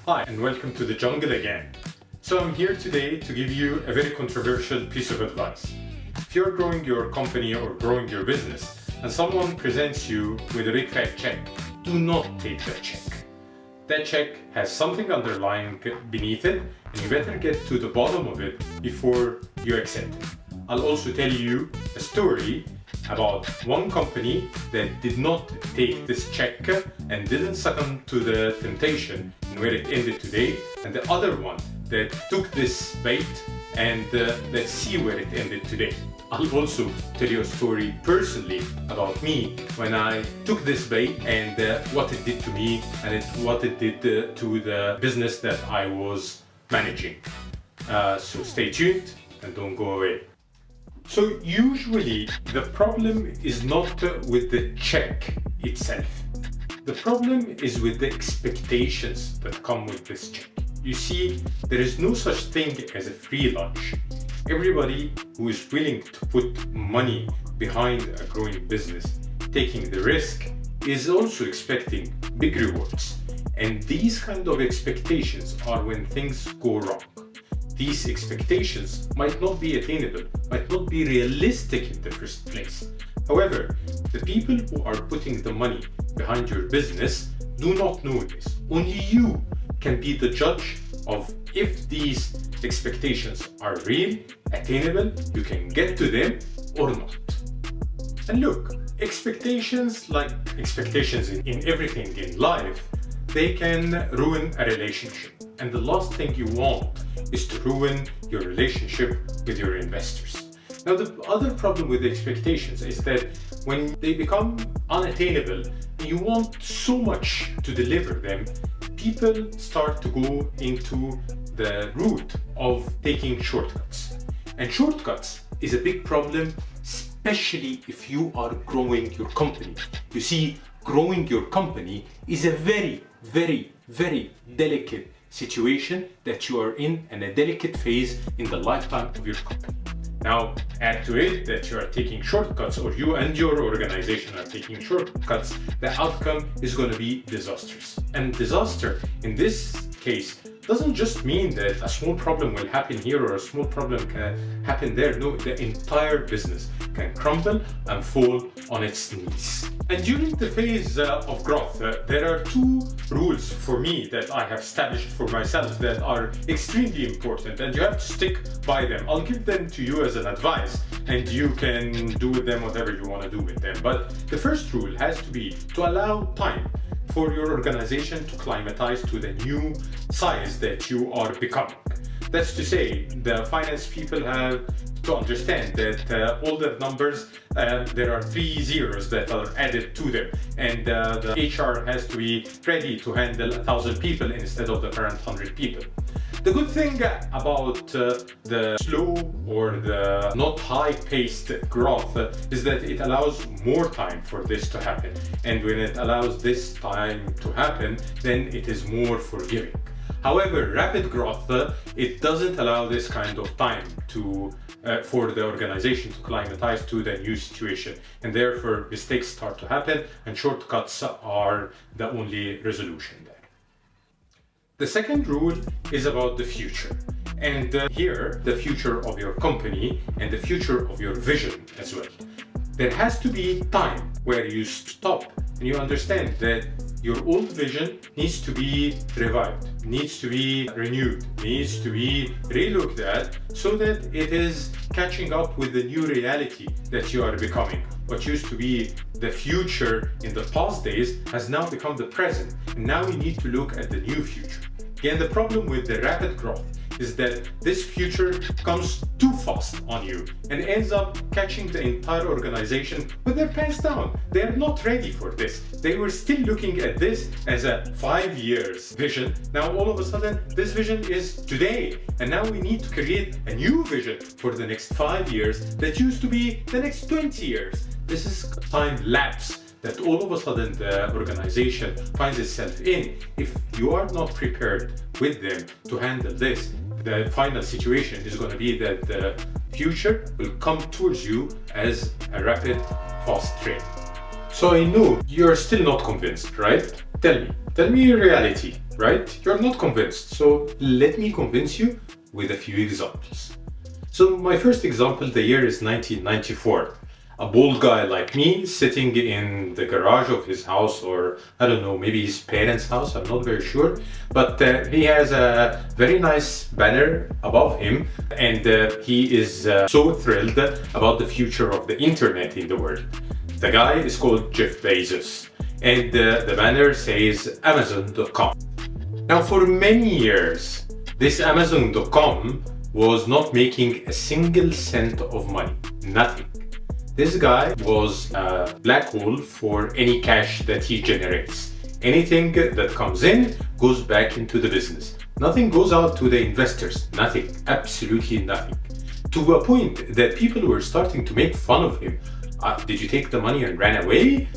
Hi, and welcome to the jungle again. So I'm here today to give you a very controversial piece of advice. If you're growing your company or growing your business and someone presents you with a big fat check, do not take that check. That check has something underlying beneath it, and you better get to the bottom of it before you accept it. I'll also tell you a story about one company that did not take this check and didn't succumb to the temptation and where it ended today, and the other one that took this bait and let's see where it ended today. I'll also tell you a story personally about me when I took this bait and what it did to me and what it did to the business that I was managing. So stay tuned and don't go away. So usually the problem is not with the check itself. The problem is with the expectations that come with this check. You see, there is no such thing as a free lunch. Everybody who is willing to put money behind a growing business, taking the risk, is also expecting big rewards. And these kind of expectations are when things go wrong. These expectations might not be attainable, might not be realistic in the first place. However, the people who are putting the money behind your business do not know this. Only you can be the judge of if these expectations are real, attainable, you can get to them or not. And look, expectations, like expectations in everything in life, they can ruin a relationship. And the last thing you want is to ruin your relationship with your investors. Now, the other problem with the expectations is that when they become unattainable and you want so much to deliver them, people start to go into the route of taking shortcuts. And shortcuts is a big problem, especially if you are growing your company. You see, growing your company is a very, very, very delicate situation that you are in, and a delicate phase in the lifetime of your company. Now, add to it that you are taking shortcuts, or you and your organization are taking shortcuts, the outcome is going to be disastrous. And disaster in this case doesn't just mean that a small problem will happen here or a small problem can happen there. No, the entire business can crumble and fall on its knees. And during the phase of growth, there are two rules for me that I have established for myself that are extremely important, and you have to stick by them. I'll give them to you as an advice, and you can do with them whatever you want to do with them. But the first rule has to be to allow time for your organization to climatize to the new size that you are becoming. That's to say, the finance people have to understand that all the numbers, there are 3 zeros that are added to them, and the HR has to be ready to handle 1,000 people instead of the current 100 people. The good thing about the slow or the not high-paced growth is that it allows more time for this to happen. And when it allows this time to happen, then it is more forgiving. However, rapid growth, it doesn't allow this kind of time to for the organization to climatize to the new situation. And therefore, mistakes start to happen, and shortcuts are the only resolution there. The second rule is about the future. And here, the future of your company and the future of your vision as well. There has to be time where you stop and you understand that your old vision needs to be revived, needs to be renewed, needs to be relooked at so that it is catching up with the new reality that you are becoming. What used to be the future in the past days has now become the present, and now we need to look at the new future. Again, the problem with the rapid growth is that this future comes too fast on you and ends up catching the entire organization with their pants down. They are not ready for this. They were still looking at this as a 5 years vision. Now all of a sudden this vision is today, and now we need to create a new vision for the next 5 years that used to be the next 20 years. This is a time lapse that all of a sudden the organization finds itself in. If you are not prepared with them to handle this, the final situation is going to be that the future will come towards you as a rapid, fast train. So I know you're still not convinced, right? Tell me your reality, right? You're not convinced. So let me convince you with a few examples. So my first example, the year is 1994. A bald guy like me sitting in the garage of his house, or I don't know, maybe his parents' house, I'm not very sure. But he has a very nice banner above him, and he is so thrilled about the future of the internet in the world. The guy is called Jeff Bezos, and the banner says Amazon.com. Now, for many years, this Amazon.com was not making a single cent of money, nothing. This guy was a black hole for any cash that he generates. Anything that comes in goes back into the business. Nothing goes out to the investors, nothing, absolutely nothing. To a point that people were starting to make fun of him. Did you take the money and ran away?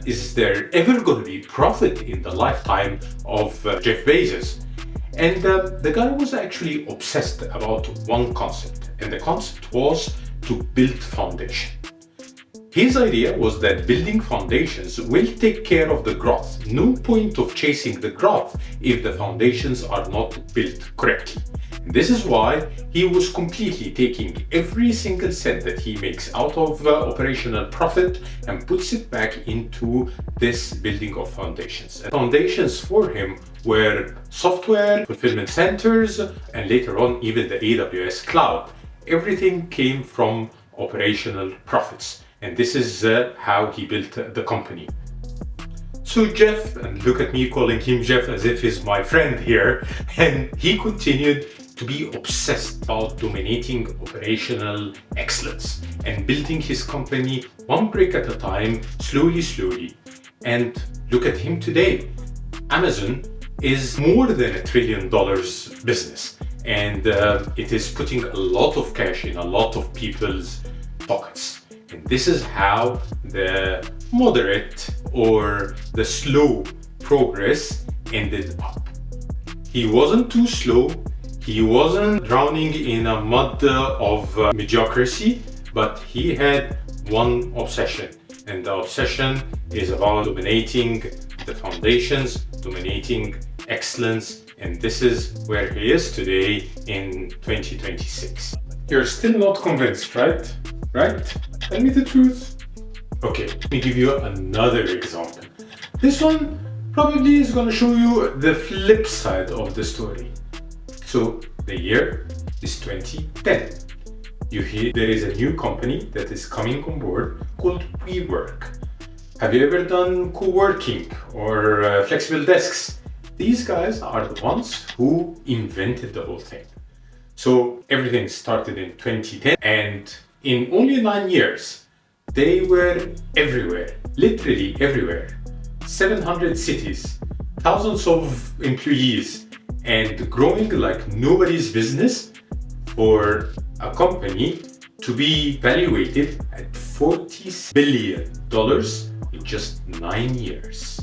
Is there ever going to be profit in the lifetime of Jeff Bezos? And the guy was actually obsessed about one concept, and the concept was to build foundation. His idea was that building foundations will take care of the growth. No point of chasing the growth if the foundations are not built correctly. This is why he was completely taking every single cent that he makes out of operational profit and puts it back into this building of foundations. And foundations for him were software, fulfillment centers, and later on even the AWS cloud. Everything came from operational profits. And this is how he built the company. So Jeff, and look at me calling him Jeff as if he's my friend here, and he continued to be obsessed about dominating operational excellence and building his company one brick at a time, slowly. And look at him today. Amazon is more than $1 trillion business, and it is putting a lot of cash in a lot of people's pockets. And this is how the moderate or the slow progress ended up. He wasn't too slow, he wasn't drowning in a mud of mediocrity, but he had one obsession. And the obsession is about dominating the foundations, dominating excellence, and this is where he is today in 2026. You're still not convinced, right? Tell me the truth. Okay, let me give you another example. This one probably is going to show you the flip side of the story. So the year is 2010. You hear there is a new company that is coming on board called WeWork. Have you ever done co-working or flexible desks? These guys are the ones who invented the whole thing. So everything started in 2010, and in only 9 years, they were everywhere, literally everywhere. 700 cities, thousands of employees, and growing like nobody's business for a company to be valuated at $40 billion in just 9 years.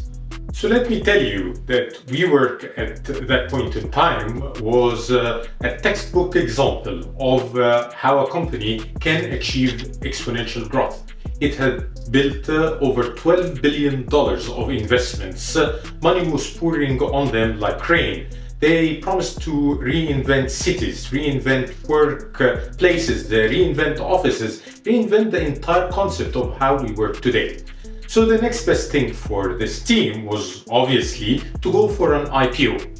So let me tell you that WeWork at that point in time was a textbook example of how a company can achieve exponential growth. It had built over $12 billion of investments. Money was pouring on them like rain. They promised to reinvent cities, reinvent workplaces, reinvent offices, reinvent the entire concept of how we work today. So the next best thing for this team was obviously to go for an IPO.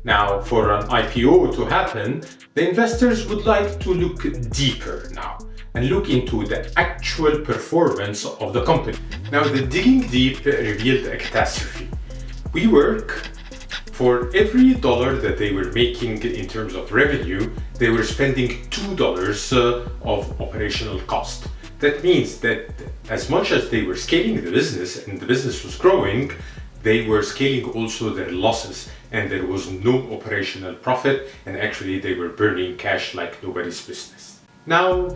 Now, for an IPO to happen, the investors would like to look deeper now and look into the actual performance of the company. Now, the digging deep revealed a catastrophe. WeWork, for every dollar that they were making in terms of revenue, they were spending $2 of operational cost. That means that as much as they were scaling the business and the business was growing, they were scaling also their losses, and there was no operational profit, and actually they were burning cash like nobody's business. Now,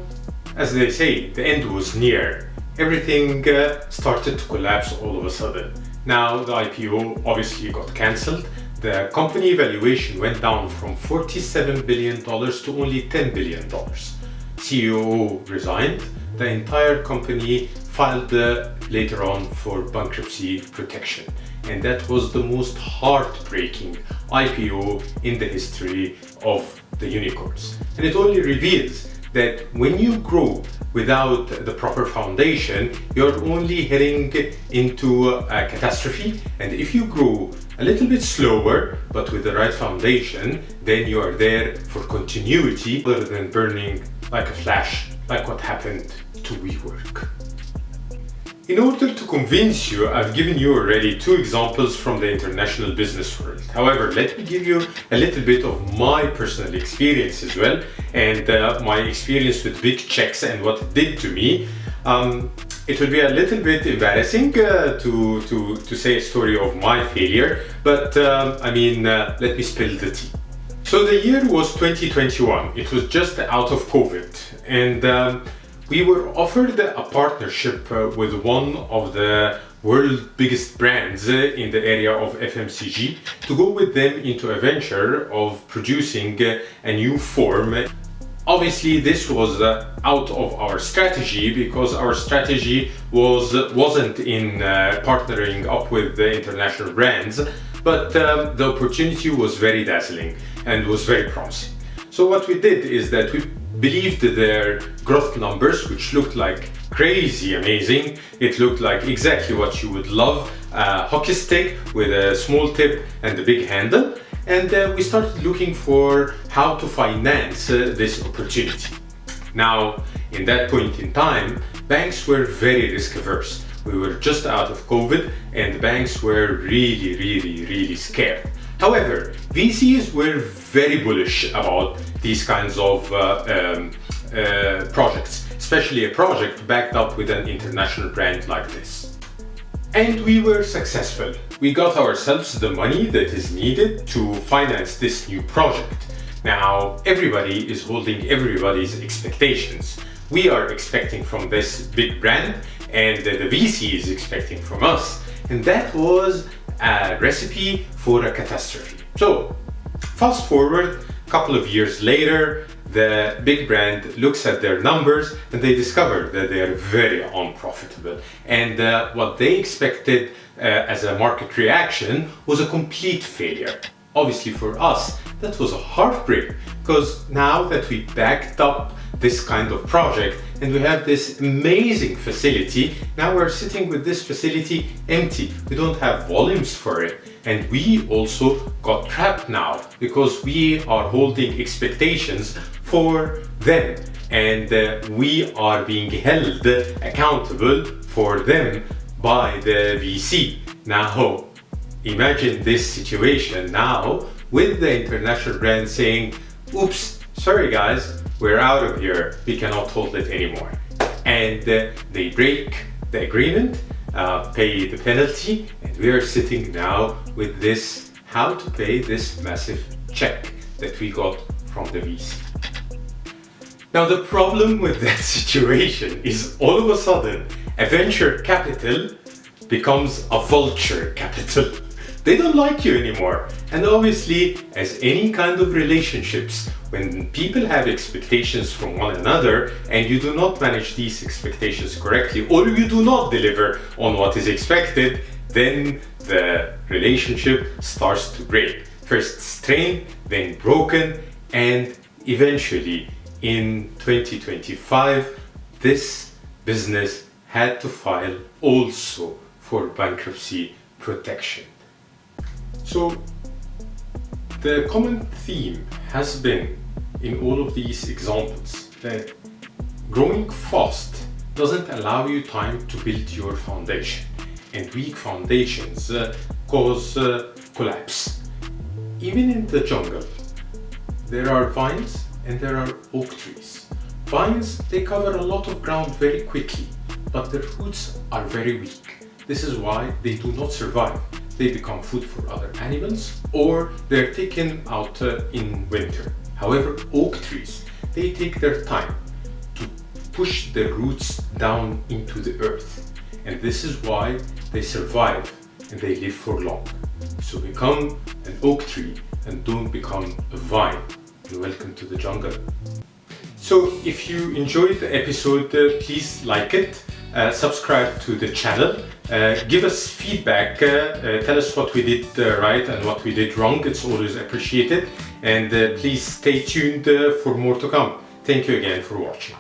as they say, the end was near. Everything started to collapse all of a sudden. Now the IPO obviously got cancelled. The company valuation went down from $47 billion to only $10 billion. CEO resigned. The entire company filed later on for bankruptcy protection. And that was the most heartbreaking IPO in the history of the unicorns. And it only reveals that when you grow without the proper foundation, you're only heading into a catastrophe. And if you grow a little bit slower, but with the right foundation, then you are there for continuity rather than burning like a flash, like what happened to WeWork. In order to convince you, I've given you already 2 examples from the international business world. However, let me give you a little bit of my personal experience as well, and my experience with big checks and what it did to me. It will be a little bit embarrassing to say a story of my failure, but let me spill the tea. So the year was 2021. It was just out of COVID, and we were offered a partnership with one of the world's biggest brands in the area of FMCG to go with them into a venture of producing a new form. Obviously, this was out of our strategy because our strategy wasn't in partnering up with the international brands, but the opportunity was very dazzling and was very promising. So what we did is that we believed their growth numbers, which looked like crazy amazing. It looked like exactly what you would love, a hockey stick with a small tip and a big handle. And we started looking for how to finance this opportunity. Now, in that point in time, banks were very risk averse. We were just out of COVID and the banks were really scared. However, VCs were very bullish about these kinds of projects, especially a project backed up with an international brand like this. And we were successful. We got ourselves the money that is needed to finance this new project. Now, everybody is holding everybody's expectations. We are expecting from this big brand, and the VC is expecting from us. And that was a recipe for a catastrophe. So, fast forward a couple of years later, the big brand looks at their numbers and they discover that they are very unprofitable. And what they expected as a market reaction was a complete failure. Obviously for us, that was a heartbreak, because now that we backed up this kind of project and we have this amazing facility, now we're sitting with this facility empty. We don't have volumes for it. And we also got trapped now because we are holding expectations for them, and we are being held accountable for them by the VC. Now, imagine this situation now with the international brand saying, oops, sorry guys, we're out of here, we cannot hold it anymore. And they break the agreement, pay the penalty, and we are sitting now with this, how to pay this massive check that we got from the VC. Now the problem with that situation is all of a sudden a venture capital becomes a vulture capital. They don't like you anymore. And obviously, as any kind of relationships, when people have expectations from one another and you do not manage these expectations correctly, or you do not deliver on what is expected, then the relationship starts to break. First strained, then broken, and eventually in 2025, this business had to file also for bankruptcy protection. So the common theme has been in all of these examples that growing fast doesn't allow you time to build your foundation, and weak foundations cause collapse. Even in the jungle, there are vines and there are oak trees. Vines, they cover a lot of ground very quickly, but their roots are very weak. This is why they do not survive. They become food for other animals, or they're taken out in winter. However, oak trees, they take their time to push their roots down into the earth. And this is why they survive and they live for long. So become an oak tree and don't become a vine. And welcome to the jungle. So if you enjoyed the episode, please like it. subscribe to the channel, give us feedback, tell us what we did right and what we did wrong. It's always appreciated, and please stay tuned for more to come. Thank you again for watching.